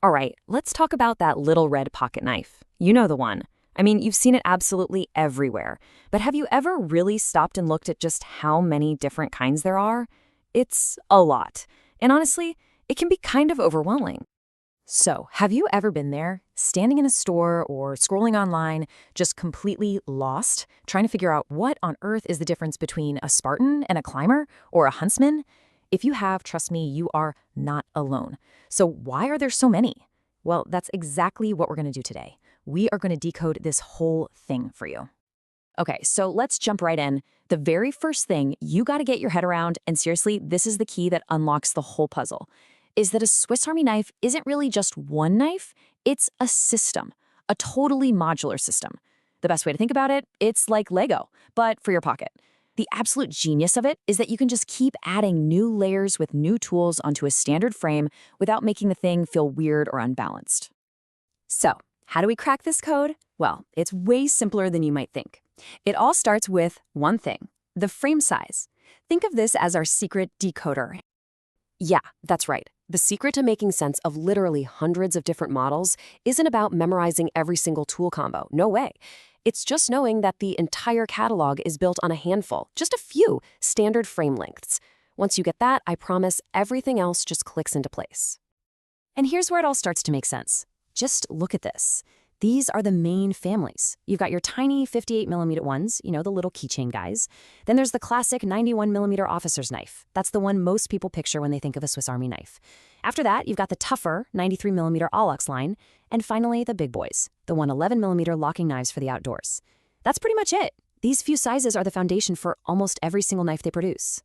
All right, let's talk about that little red pocket knife. You know the one. I mean, you've seen it absolutely everywhere. But have you ever really stopped and looked at just how many different kinds there are? It's a lot. And honestly, it can be kind of overwhelming. So, have you ever been there, standing in a store or scrolling online, just completely lost, trying to figure out what on earth is the difference between a Spartan and a climber or a huntsman? If you have, trust me, you are not alone. So, why are there so many? Well, that's exactly what we're going to do today. We are going to decode this whole thing for you. Okay, so let's jump right in. The very first thing you got to get your head around, and seriously, this is the key that unlocks the whole puzzle, is that a Swiss Army knife isn't really just one knife, it's a system, a totally modular system. The best way to think about it, it's like Lego, but for your pocket. The absolute genius of it is that you can just keep adding new layers with new tools onto a standard frame without making the thing feel weird or unbalanced. So, how do we crack this code? Well, it's way simpler than you might think. It all starts with one thing, the frame size. Think of this as our secret decoder. Yeah, that's right. The secret to making sense of literally hundreds of different models isn't about memorizing every single tool combo. No way. It's just knowing that the entire catalog is built on a handful, just a few, standard frame lengths. Once you get that, I promise everything else just clicks into place. And here's where it all starts to make sense. Just look at this. These are the main families. You've got your tiny 58mm ones, the little keychain guys. Then there's the classic 91mm officer's knife. That's the one most people picture when they think of a Swiss Army knife. After that, you've got the tougher 93mm Alox line. And finally, the big boys, the 111mm locking knives for the outdoors. That's pretty much it. These few sizes are the foundation for almost every single knife they produce.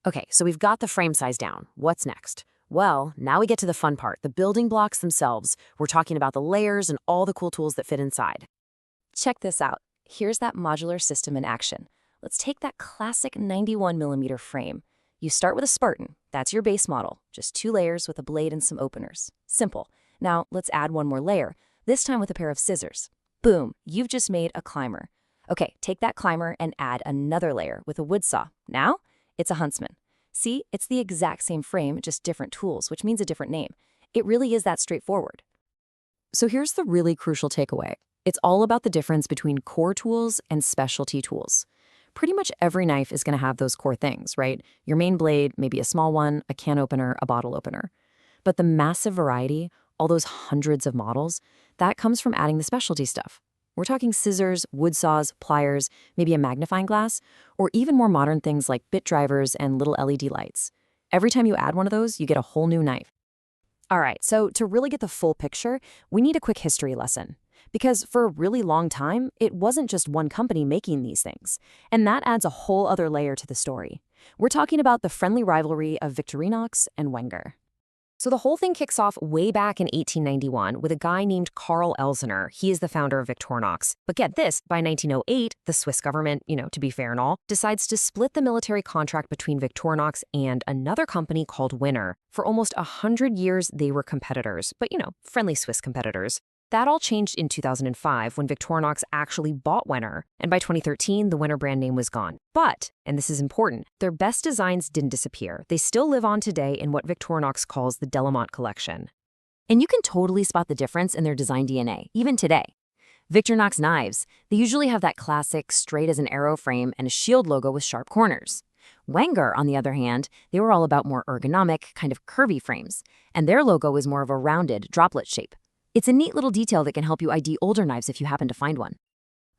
Okay, so we've got the frame size down. What's next? Well, now we get to the fun part, the building blocks themselves. We're talking about the layers and all the cool tools that fit inside. Check this out. Here's that modular system in action. Let's take that classic 91mm frame. You start with a Spartan. That's your base model. Just 2 layers with a blade and some openers. Simple. Now, let's add one more layer, this time with a pair of scissors. Boom, you've just made a climber. Okay, take that climber and add another layer with a wood saw. Now, it's a huntsman. See, it's the exact same frame, just different tools, which means a different name. It really is that straightforward. So here's the really crucial takeaway. It's all about the difference between core tools and specialty tools. Pretty much every knife is going to have those core things, right? Your main blade, maybe a small one, a can opener, a bottle opener. But the massive variety, all those hundreds of models, that comes from adding the specialty stuff. We're talking scissors, wood saws, pliers, maybe a magnifying glass, or even more modern things like bit drivers and little LED lights. Every time you add one of those, you get a whole new knife. All right, so to really get the full picture, we need a quick history lesson. Because for a really long time, it wasn't just one company making these things. And that adds a whole other layer to the story. We're talking about the friendly rivalry of Victorinox and Wenger. So the whole thing kicks off way back in 1891 with a guy named Karl Elsener. He is the founder of Victorinox. But get this, by 1908, the Swiss government, to be fair and all, decides to split the military contract between Victorinox and another company called Winner. For almost 100 years, they were competitors, but friendly Swiss competitors. That all changed in 2005 when Victorinox actually bought Winner, and by 2013, the Winner brand name was gone. But, and this is important, their best designs didn't disappear. They still live on today in what Victorinox calls the Delamont collection. And you can totally spot the difference in their design DNA, even today. Victorinox knives, they usually have that classic straight as an arrow frame and a shield logo with sharp corners. Wenger, on the other hand, they were all about more ergonomic, kind of curvy frames, and their logo was more of a rounded, droplet shape. It's a neat little detail that can help you ID older knives if you happen to find one.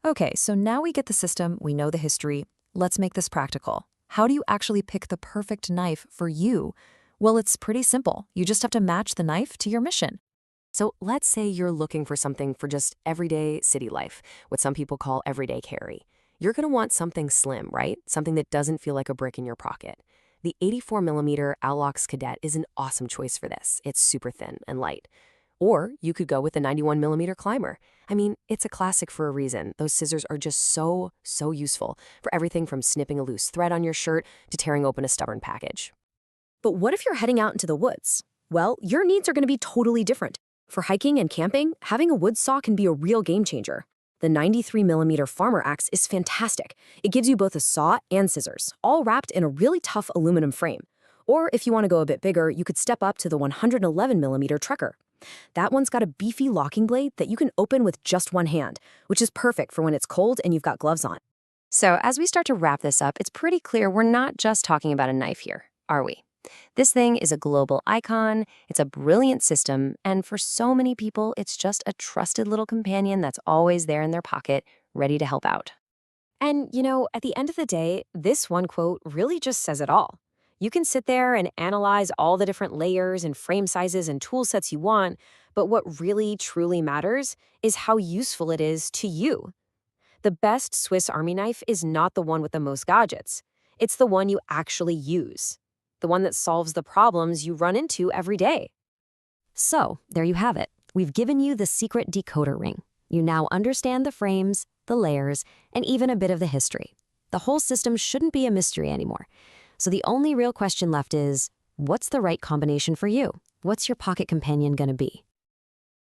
Okay, so now we get the system, we know the history. Let's make this practical. How do you actually pick the perfect knife for you? Well, it's pretty simple. You just have to match the knife to your mission. So let's say you're looking for something for just everyday city life, what some people call everyday carry. You're going to want something slim, right? Something that doesn't feel like a brick in your pocket. The 84mm Alox Cadet is an awesome choice for this. It's super thin and light. Or you could go with the 91mm climber. I mean, it's a classic for a reason. Those scissors are just so useful for everything from snipping a loose thread on your shirt to tearing open a stubborn package. But what if you're heading out into the woods? Well, your needs are going to be totally different. For hiking and camping, having a wood saw can be a real game changer. The 93mm Farmer Axe is fantastic. It gives you both a saw and scissors, all wrapped in a really tough aluminum frame. Or if you want to go a bit bigger, you could step up to the 111mm Trekker. That one's got a beefy locking blade that you can open with just one hand, which is perfect for when it's cold and you've got gloves on. So, as we start to wrap this up, it's pretty clear we're not just talking about a knife here, are we? This thing is a global icon, it's a brilliant system, and for so many people, it's just a trusted little companion that's always there in their pocket, ready to help out. And, at the end of the day, this one quote really just says it all. You can sit there and analyze all the different layers and frame sizes and tool sets you want, but what really, truly matters is how useful it is to you. The best Swiss Army knife is not the one with the most gadgets. It's the one you actually use, the one that solves the problems you run into every day. So, there you have it. We've given you the secret decoder ring. You now understand the frames, the layers, and even a bit of the history. The whole system shouldn't be a mystery anymore. So the only real question left is, what's the right combination for you? What's your pocket companion going to be?